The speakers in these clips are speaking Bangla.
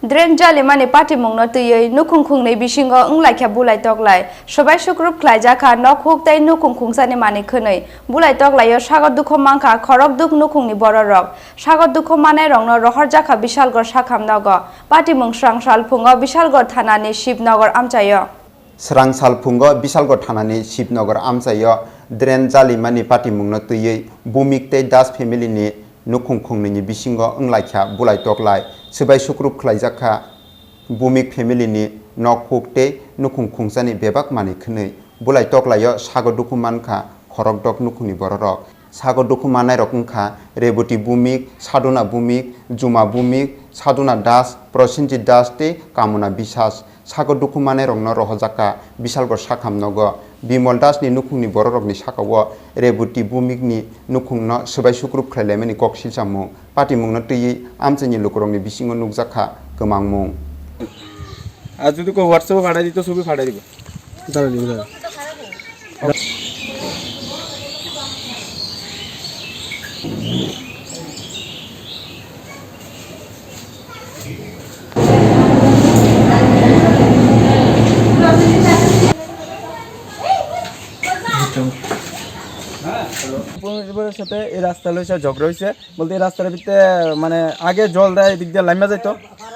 Dren jali mani party mung no tuyei Nukhung khungnwi bisingo wnglaikha Bulaitoklai sabai sukrup khlaijaka Nukhung tei Nukhung khungsani mani khwnwi Bulaitoklaio sagar dukho mangkha Khorang duk Nukhungni borok sagar dukho manai rokno rohorjaka Bisalgor sakhamnogo party mung srangsal phungo Bisalgor thanani Shibnogor amchaio Srangsal phungo Bisalgor thanani Shibnogor amchaio Dren jali mani party mung no tuyei Bumik tei Das family ni Nukhung khungnwi bisingo wnglaikha Bulaitoklai sabai sukrup khlaijaka Bumik family ni Nukhung tei Nukhung khungsani bebak mani khwnwi Bulaitoklaio sagar dukhu mankha Khorang dok Nukhungni borok sagar dukhu manai rok wngkha Rebuti Bumik Saduna Bumik Juma Bumik Saduna Das Prosenjit Das tei Kamuna Bisas sagar dukhu manai rokno rohorjaka Bisalgor sakhamnogo Bimol Das ni Nukhungni borokni sakao Rebuti Bumik ni Nukhungno sabai sukrup khlaimani kok silsamung party mungno tui amchani lokrongni bisingo nukjaka kwmangmung আর যদি কেউ হোয়াটসঅ্যাপে পাঠিয়ে দিত ছবি পাঠিয়ে দিব দাঁড়া দিব দাঁড়া পরিবারের সাথে এই রাস্তা লইছে ঝগড়া হয়েছে বলতে এই রাস্তার ভিতরে মানে আগে জল দেয় এদিক দিয়ে লাইমা যাইতো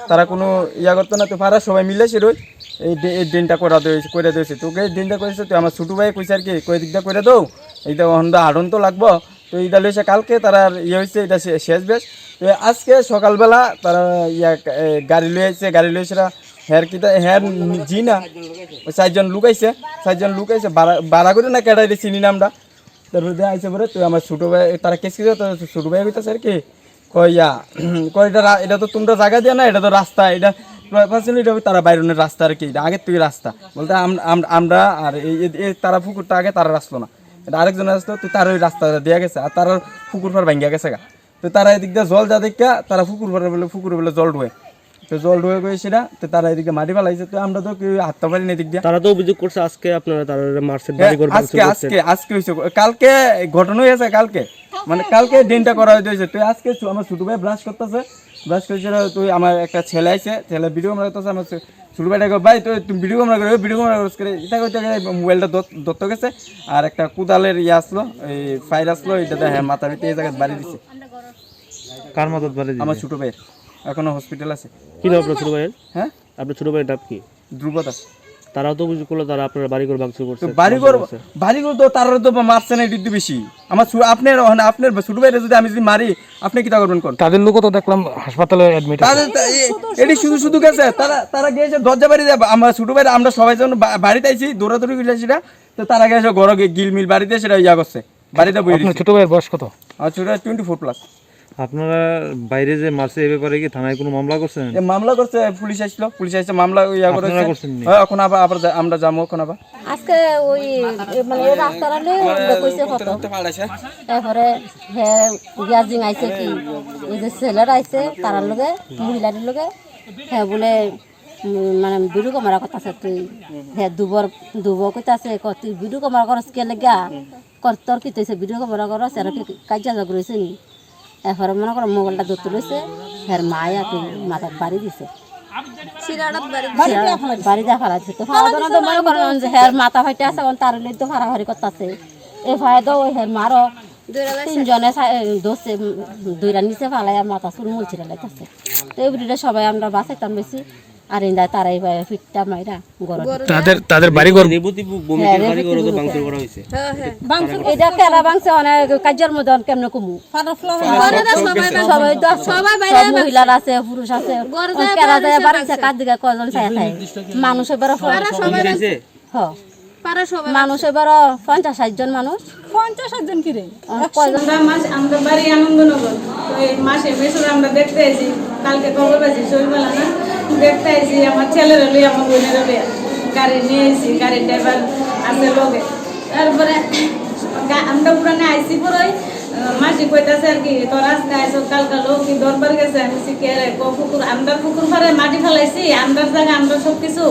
তারা কোনো ইয়া করতো না তো পারা সবাই মিলে সেরোই এই ড্রেনটা করে দিয়েছে তোকে ড্রেনটা করেছে তো আমার ছোটো ভাই কইছে আর কি কই দিকটা করে দাও এইটা হন্ডা হাডন তো লাগবো তো এইটা লইছে কালকে তারা ইয়ে হয়েছে এটা শেষ বেশ তো আজকে সকালবেলা তারা ইয়া গাড়ি লই আইছে গাড়ি লইছে হ্যার কিটা হ্যার জি না ওই চারজন লোক আইছে বাড়া করে না কেটাই দিয়ে চিনি নামটা তারপরে দিয়ে আইসে পরে তুই আমার ছোটো ভাই তারা কেস কিছু ছোটো ভাই হইতেছে আর কি কইয়া কই এটা তো তোমরা জায়গা দিয়ে না এটা তো রাস্তা এটা এটা তারা বাইরনের রাস্তা আর কি এটা আগের থেকে রাস্তা বলতে আমরা আর এই তারা পুকুরটা আগে তারা আসলো না এটা আরেকজন আসলো তো তার ওই রাস্তাটা দেওয়া গেছে আর তার পুকুর পার ভাঙ্গিয়া গেছে গা তো তারা এদিক দিয়ে জল যা দেখা তারা পুকুরে বলে জল ঢুয়ে তো জল ঢুয়ে গেছে না তো তারা এদিকে মাটি ফেলাইছে তো আমরা তো কেউ হাঁটতে পারি না এদিক দিয়ে তারা তো অভিযোগ করছে আজকে আপনারা তারা মার্চের আজকে হয়েছে কালকে ঘটনা হয়েছে কালকে মানে কালকে দিনটা করা হয়েছে তুই আজকে আমার ছোটো ভাই ব্রাশ করতেছে ব্রাশ করেছিল তুই আমার একটা ছেলে আছে ছেলে ভিডিও ক্যামেরা করতেছে আমার ছোটো ভাইটাকে ভাই তুই তুমি ভিডিও ক্যামেরা করে এটা করতে মোবাইলটা ধরতে গেছে আর একটা কুদালের ইয়ে আসলো এই ফায়ার আসলো এটা হ্যাঁ মাথা ভিতরে এই জায়গায় বাড়ি দিচ্ছে কার মাথায় বাড়ি দিচ্ছে আমার ছোটো ভাইয়ের এখনো হসপিটাল আছে কি নাম আপনার ছোটো ভাইয়ের হ্যাঁ আপনার ছোটো ভাইয়ের নাম কি ধ্রুবদাস তারাও তো অভিযোগ করলো তারা আপনার বাড়িঘর ভাঙচুর করছে বাড়িঘর তো তারা তো মারছে না এদিক বেশি আমার আপনার ছোটো ভাইরা যদি আমি যদি মারি আপনি কি তা করবেন কোন তাদের লোক তো দেখলাম হাসপাতালে অ্যাডমিট এটি শুধু গেছে তারা গিয়েছে দরজা বাড়ি যাবে আমার ছোটো ভাইরা আমরা সবাই যখন বাড়িতে আইছি দৌড়াদৌড়ি করে সেটা তো তারা গেছে ঘর গিল মিল বাড়িতে সেটা ইয়া করছে বাড়িতে বই ছোটো ভাইয়ের বয়স কত আমার ছোটো 24+। আপনারা বাইরে যে মারছে এই ব্যাপারে কি থানায় কোনো মামলা করছেন মামলা করছে পুলিশ আসছে মামলা ইয়া করেছে এখন আবার আমরা যাবো এখন আবার আজকে ওই মানে রাস্তাটা কইছে কত তারপরে হ্যাঁ গ্যাজিং আইছে কি ওই যে ছেলেরা আইছে তারার লগে মহিলাদের লগে হ্যাঁ বলে মানে ভিডিও ক্যামেরা করতেছে তুই হ্যাঁ দুবর কইতাছে তুই ভিডিও ক্যামেরা করস কে লাগা তোর কি তৈছে ভিডিও ক্যামেরা করস আর কি কাজা জগ রয়েছে নি এরপরে মনে করো মোবাইলটা ধরতে রয়েছে হ্যাঁ মায়া তুই মাথা বাড়ি দিছে বাড়ি যা ফেলাচ্ছে তো ফাড়া তো মনে করেন যে হ্যাঁ মাথা ফাইটে আছে তার তো ফাড়াফাড়ি করতেছে এ ফায় তো ওই হ্যাঁ মারো তিনজনে দোষে দুইটা নিচে ফালাই আর মাথা চুল মুলছিরা লাগতেছে তো এই ভিডিওটা সবাই আমরা বাঁচাইতাম বেশি আর ইন্দা তারাই ফিটটা মাইরা তাদের বাড়ি ঘর এটা কেরা বাংছে অনেক কাজের মধ্যে কেমন কমু সবাই মহিলার আছে পুরুষ আছে কেরা যায় বাড়িছে কার দিকে কজন চাই খায় মানুষ এবার মানুষ এবার 50-60 জন মানুষ 50-60 জন কিরে আমরা বাড়ি আনন্দনগর ওই মাসে বেসুর আমরা দেখতে আইছি কালকে খবর পাইছি সকালবেলা না দেখতে আইছি আমার ছেলেরা লই আমার বোনেরা লই গাড়ি নিয়ে আইছি গাড়ির ড্রাইভার আছে লগে তারপরে আমরা পুরানে আইছি পরে মাসি কইতাছে আর কি তোর আজকে আইছো কালকে লোক কি দরবার গেছে আমি শিখে পুকুর আমরা পুকুর পাড়ে মাটি ফেলাইছি আমরা জায়গা আমরা সব কিছু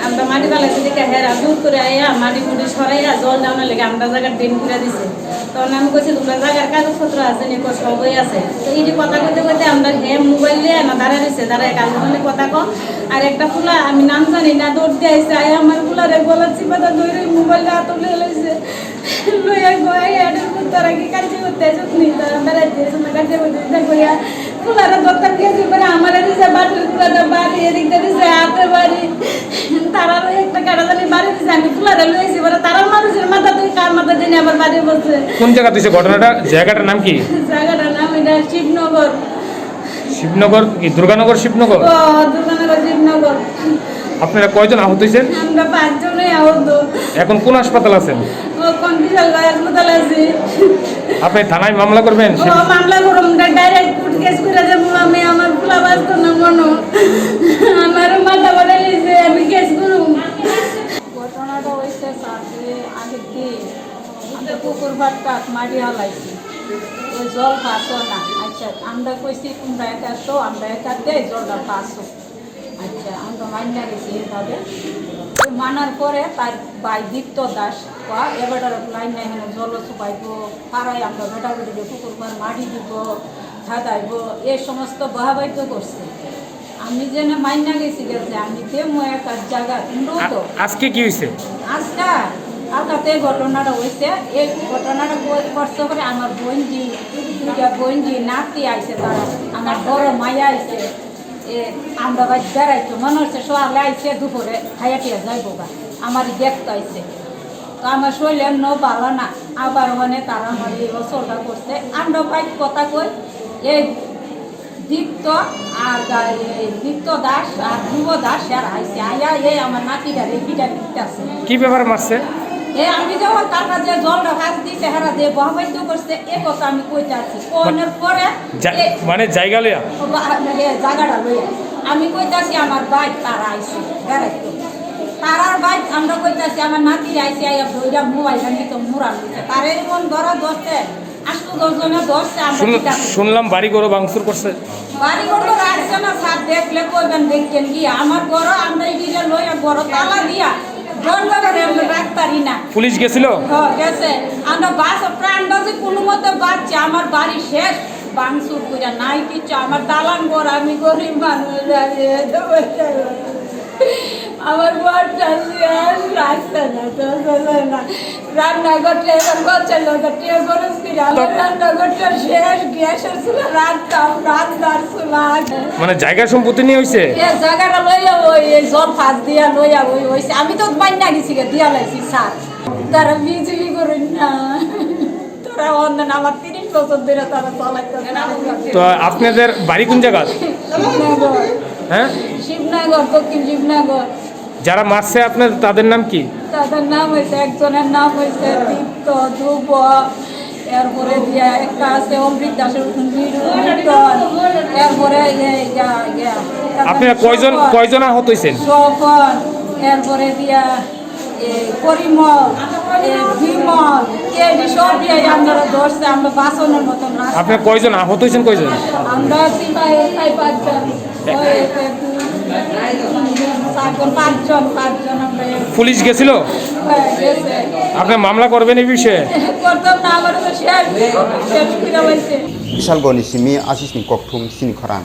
আমরা মাটি পালাইছি দেখে হেরা দূর করে আইয়া মাটি মুটি সরাইয়া জল ডাউনের লেগে আমরা জায়গার ড্রেন করে দিছে তখন আমি কইছি তোমরা জায়গার কাগজপত্র আছে নি সবই আছে তো এই যে কথা কইতে কইতে আমরা হে মোবাইল নিয়ে না দাঁড়ায় রয়েছে দাঁড়ায় কাজ মানে কথা কম আর একটা ফুলা আমি নাম জানি না দৌড় দিয়ে আইসে আয় আমার ফুলারে গলার চিপাটা ধরে মোবাইলটা হাত তুলে লইছে লইয়া গয় আডের তারা কি কাজ করতে যতনি তারা দাঁড়াইতে না কাজ করতে কইয়া ফুলারে দত্তর দিয়েছে পরে আমার দিছে বাটির ফুলাটা বাড়ি এদিক দিছে হাতে বাড়ি তারা একটা কাটা জানি বাড়ি দিছে আমি ফুলারে লইছি পরে তারা মানুষের মাথা তুই কার মাথা জানি আবার বাড়ি বসে কোন জায়গা দিছে ঘটনাটা জায়গাটার নাম কি জায়গাটার নাম এটা শিবনগর শিবনগর কি দুর্গানগর শিবনগর ও দুর্গানগর শিবনগর আপনারা কয়জন আহত হয়েছেন আমরা 5 জনই আহত এখন কোন হাসপাতাল আছেন ও কোন বিশাল হাসপাতাল আছে আপনি থানায় মামলা করবেন ও মামলা করব ডাইরেক্ট কোর্ট কেস করে দেব আমি আমার ফুলা বাস্ত না মনো আমার মাথা বড় লিছে আমি কেস করব ঘটনাটা হইছে সাথে আগের দিন আমরা পুকুর বাটটা মাটি হালাইছি ওই জল পাসো না আচ্ছা আমরা কইছি তোমরা একা তো আমরা একা দেই জলটা পাসো আচ্ছা আমরা মাইনা গেছি এভাবে মানার পরে তার ভাই দীপ্ত দাস এবার লাইন নাই জল চুপাইব পাড়ায় আমরা বেটা বেটি পুকুর পার মাটি দিব খাদাইব এই সমস্ত বাহাবাইত করছে আমি যেন মাইনা গেছি গেছে আমি দেবো একটা জায়গা তোমরাও তো আজকে কি হয়েছে আজকা আজকাতে ঘটনাটা হয়েছে এই ঘটনাটা করছে করে আমার বোনজি দুইটা বোনজি নাতি আইছে তারা আমার বড় মায়া আইছে আমরা বাড়ি বেড়াইতো মনে হচ্ছে সকালে আইসে দুপুরে খাইয়া টিয়া যাইবো গা আমার দেখতে আইসে তো আমার শরীরে ভালো না আবার মানে তারা আমার এই বছরটা করছে আমরা ভাই কথা কই এই দীপ্ত আর দীপ্ত দাস আর ধ্রুব দাস আর আইসে আইয়া এই আমার নাতিটা রেপিটা দিতে আছে কি ব্যাপার মারছে আমি যখন তার কাছে জলটা হাত দিতে হারা দিয়ে বহাবাইত করছে এ কথা আমি কইতে আছি কোনের পরে মানে জায়গা লইয়া জায়গাটা লইয়া আমি কইতাছি আমার বাইক তারা আইছে বেড়াইতো তারার বাইক আমরা কইতাছি আমার নাতির আইসে আইয়া বইটা মোবাইলটা নিত মুরান দিতে তার এমন ধরা ধরছে 8-10 জনে ধরছে আমরা শুনলাম বাড়ি ঘর ভাঙচুর করছে বাড়ি ঘর তো রাখছে না স্যার দেখলে কইবেন দেখেন কি আমার ঘর আমরা এদিকে লইয়া ঘর তালা দিয়া পুলিশ গেছিল গেছে আমরা বাস প্রাণ বাজে কোনো মতে বাঁচছে আমার বাড়ি শেষ বাংসুর করে নাই কিছু আমার দালান ঘর আমি গরিব মানুষ আমার ঘরটা শেষ রাস্তা না রান্নাঘরটা এবার গছের লোকটা খরচ করে আমার রান্নাঘরটা শেষ গ্যাসের চুলা রাখতাম রান্নার চুলা মানে জায়গা সম্পত্তি নিয়ে হইছে জায়গাটা লইয়া ওই জল ফাঁস দিয়া লইয়া ওই হইছে আমি তো বাইনা গেছি দিয়া লাইছি সার তারা বিজলি করুন না তোরা অন্ধন আমার 30 বছর ধরে তারা চালাইতে তো আপনাদের বাড়ি কোন জায়গা হ্যাঁ শিবনগর দক্ষিণ শিবনগর যারা মারছে আপনার তাদের নাম কি তাদের নাম হয়েছে একজনের নাম হয়েছে দীপ্ত ধ্রুব এরপরে দিয়া একটা আছে অমৃত দাসের এরপরে আপনারা কয়জন আহত হয়েছেন সফল এরপরে দিয়া পরিমল বিমল এই সব দিয়ে আমরা ধরছে আমরা বাসনের মতন আপনারা কয়জন আহত হয়েছেন কয়জন আমরা পাঁচজন পুলিশ গেছিল আপনার মামলা করবেন এই বিষয়ে বিশালগড়নি সিমি आशिषनि ककथुम सिनि खरां